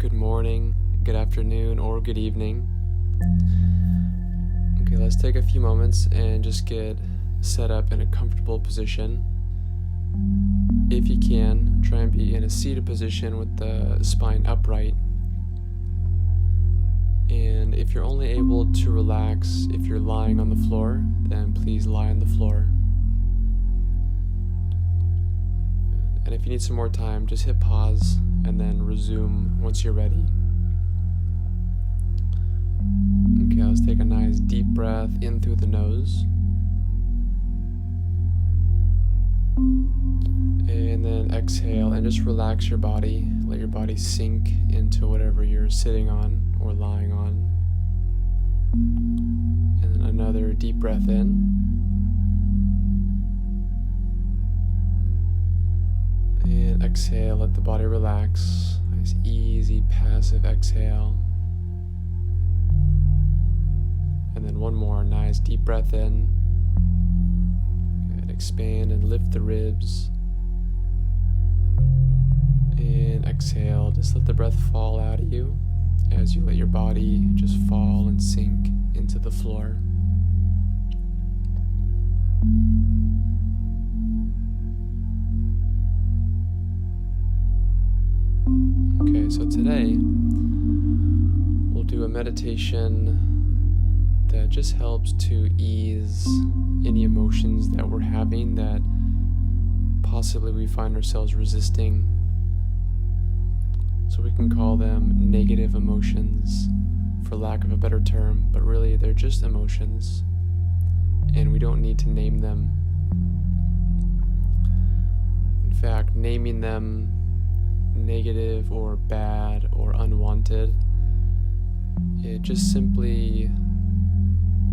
good morning, good afternoon, or good evening. Okay, let's take a few moments and just get set up in a comfortable position. If you can, try and be in a seated position with the spine upright. And if you're only able to relax if you're lying on the floor, then please lie on the floor. And if you need some more time, just hit pause and then resume once you're ready. Okay, let's take a nice deep breath in through the nose. And then exhale and just relax your body. Let your body sink into whatever you're sitting on or lying on. And then another deep breath in. And exhale, let the body relax. Nice, easy, passive exhale. And then one more nice deep breath in. And expand and lift the ribs. And exhale, just let the breath fall out of you as you let your body just fall and sink into the floor. Okay, so today we'll do a meditation that just helps to ease any emotions that we're having that possibly we find ourselves resisting. So we can call them negative emotions, for lack of a better term, but really they're just emotions, and we don't need to name them. In fact, naming them negative or bad or unwanted, it just simply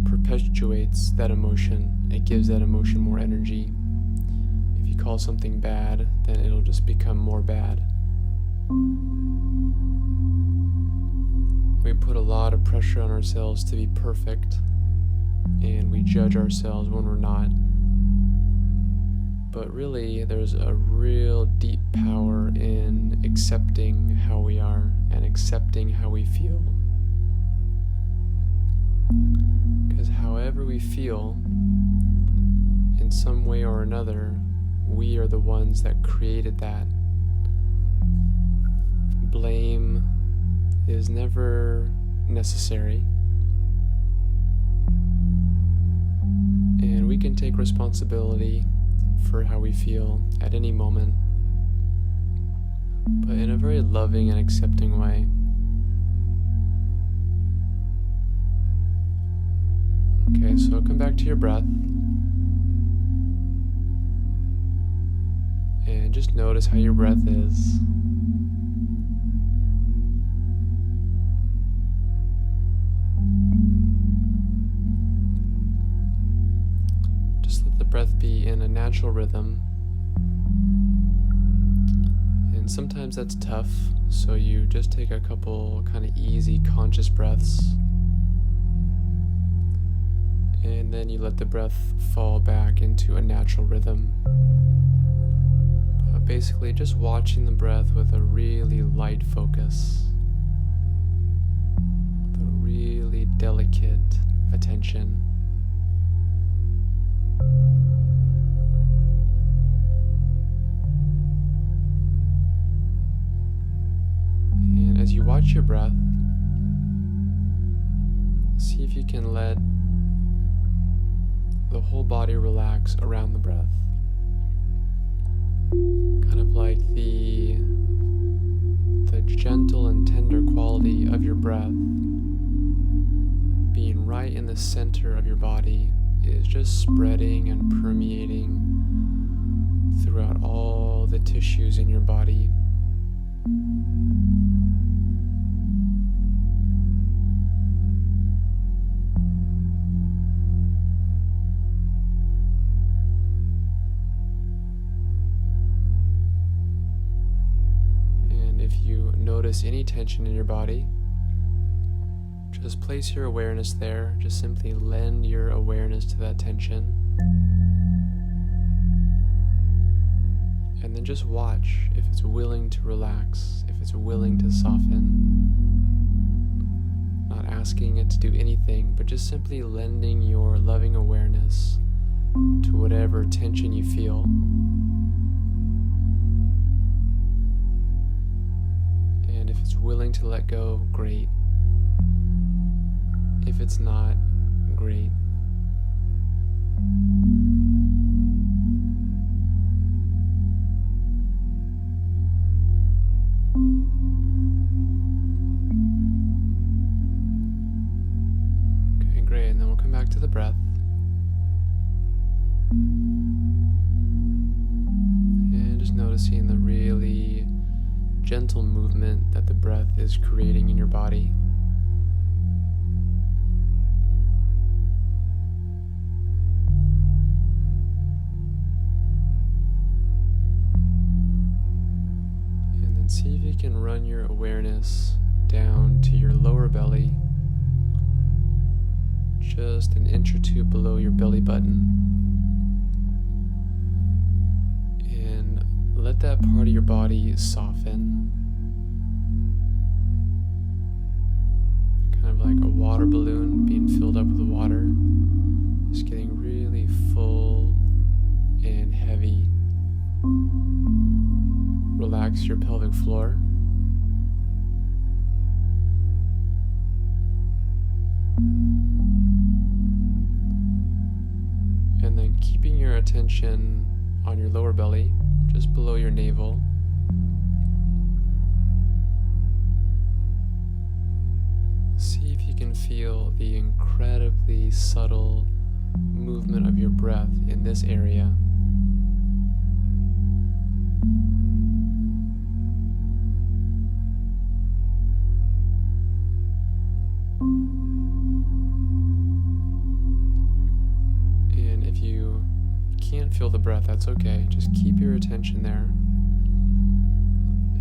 perpetuates that emotion. It gives that emotion more energy. If you call something bad, then it'll just become more bad. We put a lot of pressure on ourselves to be perfect, and we judge ourselves when we're not. But really, there's a real deep power in accepting how we are and accepting how we feel. Because however we feel, in some way or another, we are the ones that created that. Blame is never necessary. And we can take responsibility for how we feel at any moment, but in a very loving and accepting way. Okay, so come back to your breath and just notice how your breath is. Just let the breath be in a natural rhythm. And sometimes that's tough, so you just take a couple kind of easy conscious breaths. And then you let the breath fall back into a natural rhythm. But basically just watching the breath with a really light focus. With a really delicate attention. And as you watch your breath, see if you can let the whole body relax around the breath. Kind of like the gentle and tender quality of your breath being right in the center of your body is just spreading and permeating throughout all the tissues in your body. If you notice any tension in your body, just place your awareness there. Just simply lend your awareness to that tension. And then just watch if it's willing to relax, if if it's willing to soften. Not asking it to do anything, but just simply lending your loving awareness to whatever tension you feel. And if it's willing to let go, great. If it's not, great. Okay, great. And then we'll come back to the breath. And just noticing the really gentle movement that the breath is creating in your body. And then see if you can run your awareness down to your lower belly, just an inch or two below your belly button. And let that part of your body soften. Kind of like a water balloon being filled up with water. Just getting really full and heavy. Relax your pelvic floor. And then keeping your attention on your lower belly, just below your navel. See if you can feel the incredibly subtle movement of your breath in this area. And if you can't feel the breath, that's okay. Just keep your attention there.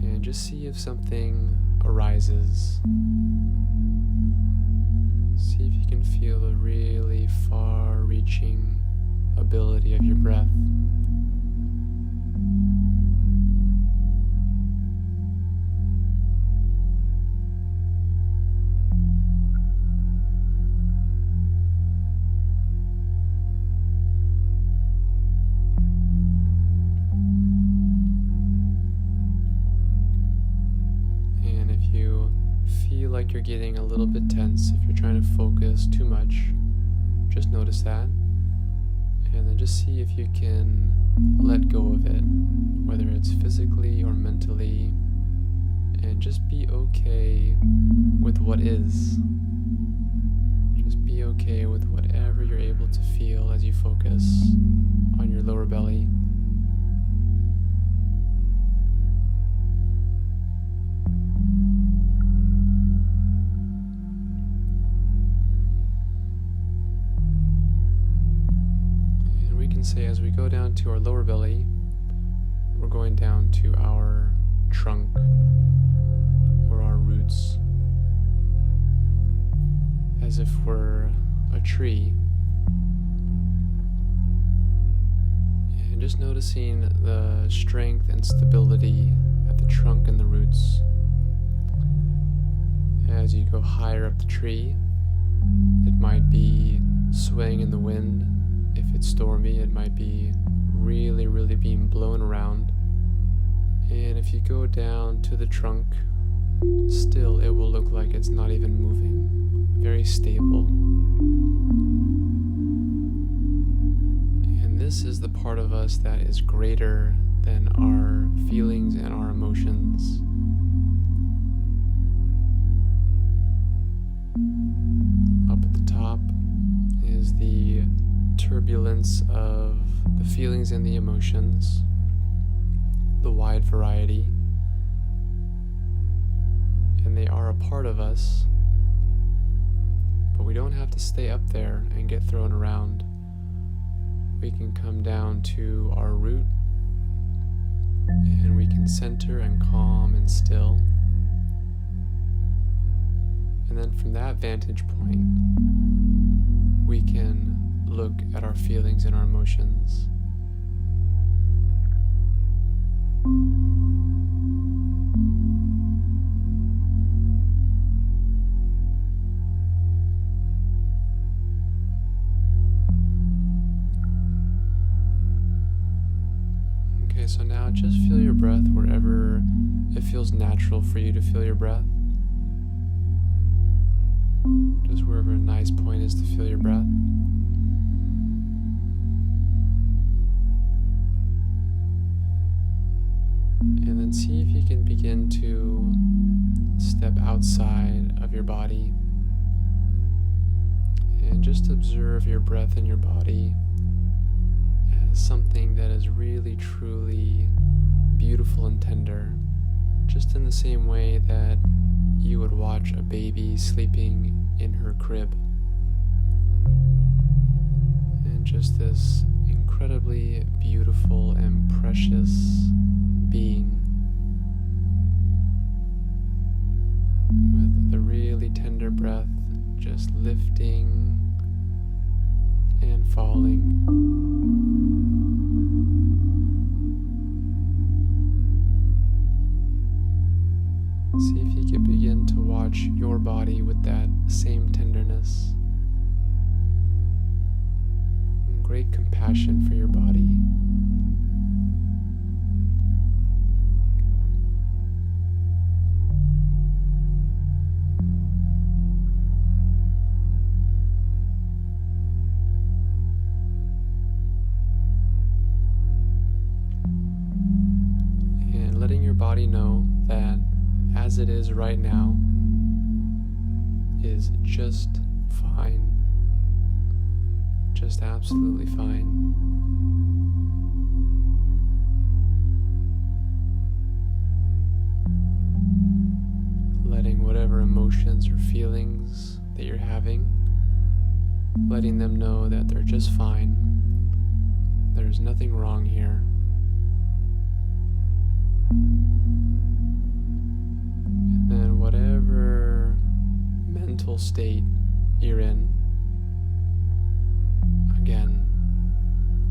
And just see if something arises. See if you can feel the really far-reaching ability of your breath. And if you feel like you're getting a little bit tense, if you're trying to focus too much, just notice that. And then just see if you can let go of it, whether it's physically or mentally, and just be okay with what is. Just be okay with whatever you're able to feel as you focus on your lower belly. Say as we go down to our lower belly, we're going down to our trunk or our roots, as if we're a tree, and just noticing the strength and stability at the trunk and the roots. As you go higher up the tree, it might be swaying in the wind. If it's stormy, it might be really, really being blown around. And if you go down to the trunk, still it will look like it's not even moving. Very stable. And this is the part of us that is greater than our feelings and our emotions. Up at the top is the turbulence of the feelings and the emotions, the wide variety, and they are a part of us, but we don't have to stay up there and get thrown around. We can come down to our root, and we can center and calm and still, and then from that vantage point we can look at our feelings and our emotions. So now just feel your breath wherever it feels natural for you to feel your breath. Just wherever a nice point is to feel your breath. And then see if you can begin to step outside of your body and just observe your breath in your body as something that is really, truly beautiful and tender, just in the same way that you would watch a baby sleeping in her crib. And just this incredibly beautiful and precious being with the really tender breath just lifting and falling. See if you can begin to watch your body with that same tenderness and great compassion for your body. And letting your body know that as it is right now is just fine. Just absolutely fine. Letting whatever emotions or feelings that you're having, letting them know that they're just fine. There's nothing wrong here. And then whatever mental state you're in, again,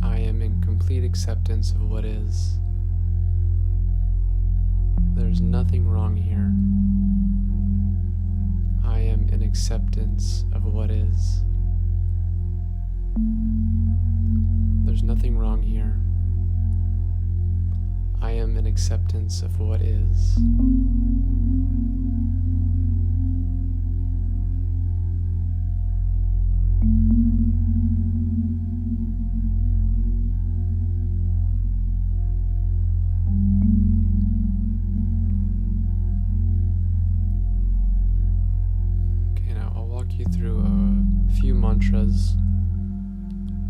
I am in complete acceptance of what is. There's nothing wrong here. I am in acceptance of what is. There's nothing wrong here. I am in acceptance of what is. Okay, now I'll walk you through a few mantras,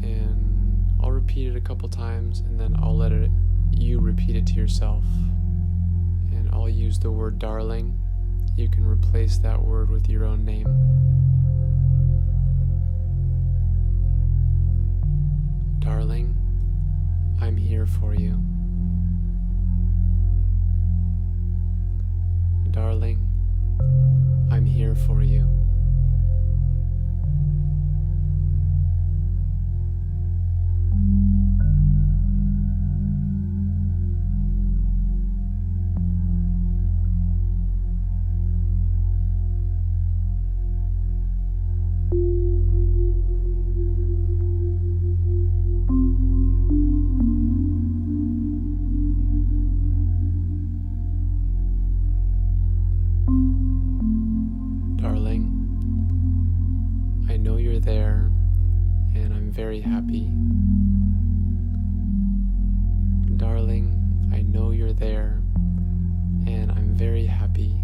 and I'll repeat it a couple times, and then I'll let you repeat it to yourself. And I'll use the word darling. You can replace that word with your own name. Darling, I'm here for you. Darling, I'm here for you. Darling, I know you're there, and I'm very happy. Darling, I know you're there, and I'm very happy.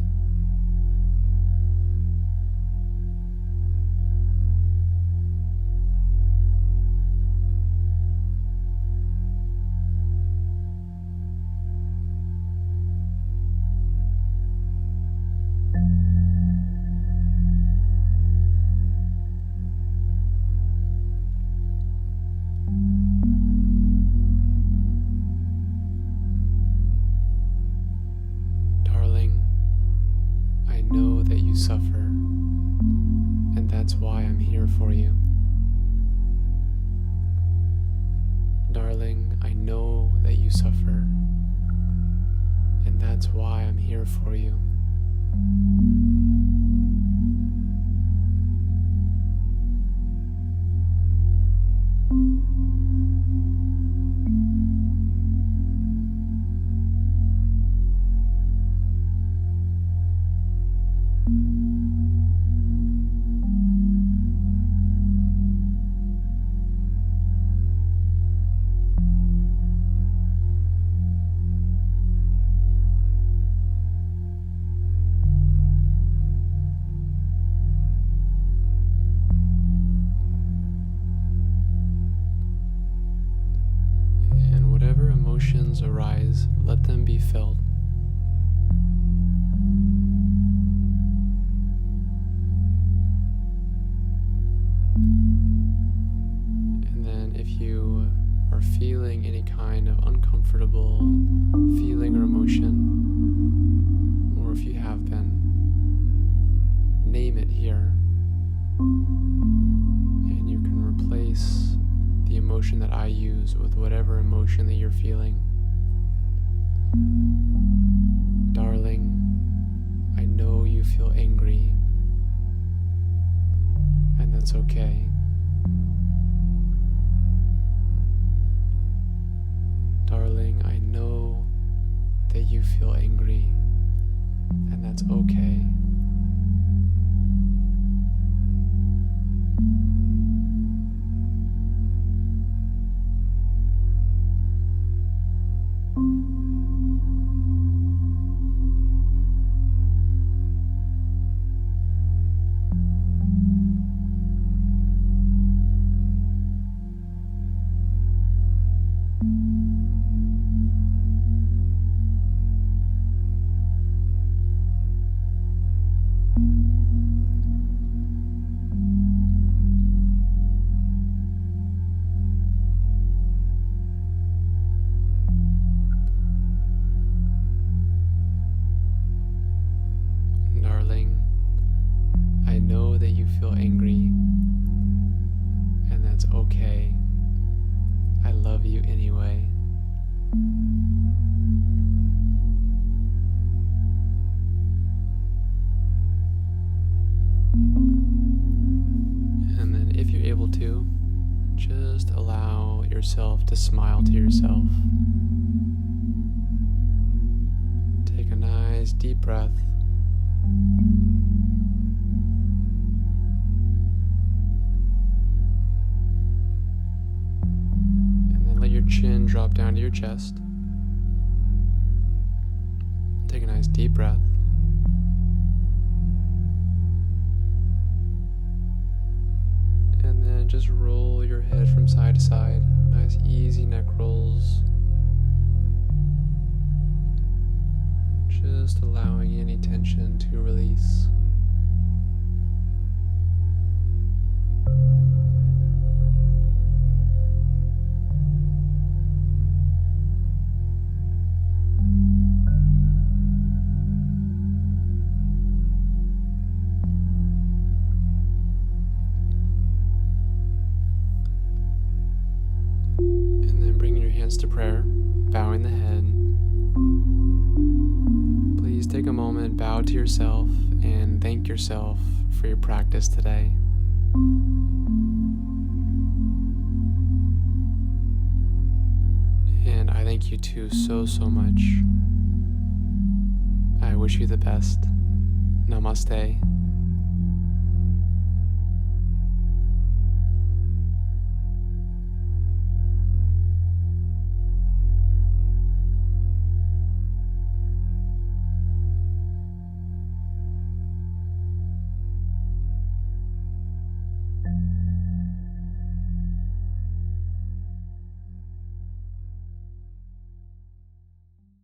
Suffer, and that's why I'm here for you. Darling, I know that you suffer, and that's why I'm here for you. uncomfortable feeling or emotion, or if you have been, name it here. And you can replace the emotion that I use with whatever emotion that you're feeling. Darling, I know you feel angry, and that's okay. Darling, I know that you feel angry, and that's okay. Darling, I know that you feel angry, and that's okay. I love you anyway. And then if you're able to, just allow yourself to smile to yourself. Take a nice deep breath. And then let your chin drop down to your chest. Take a nice deep breath. And then just roll your head from side to side. Nice easy neck rolls. Just allowing any tension to release. And then bringing your hands to prayer, bowing the head. Please take a moment, bow to yourself, and thank yourself for your practice today. And I thank you too so much. I wish you the best. Namaste.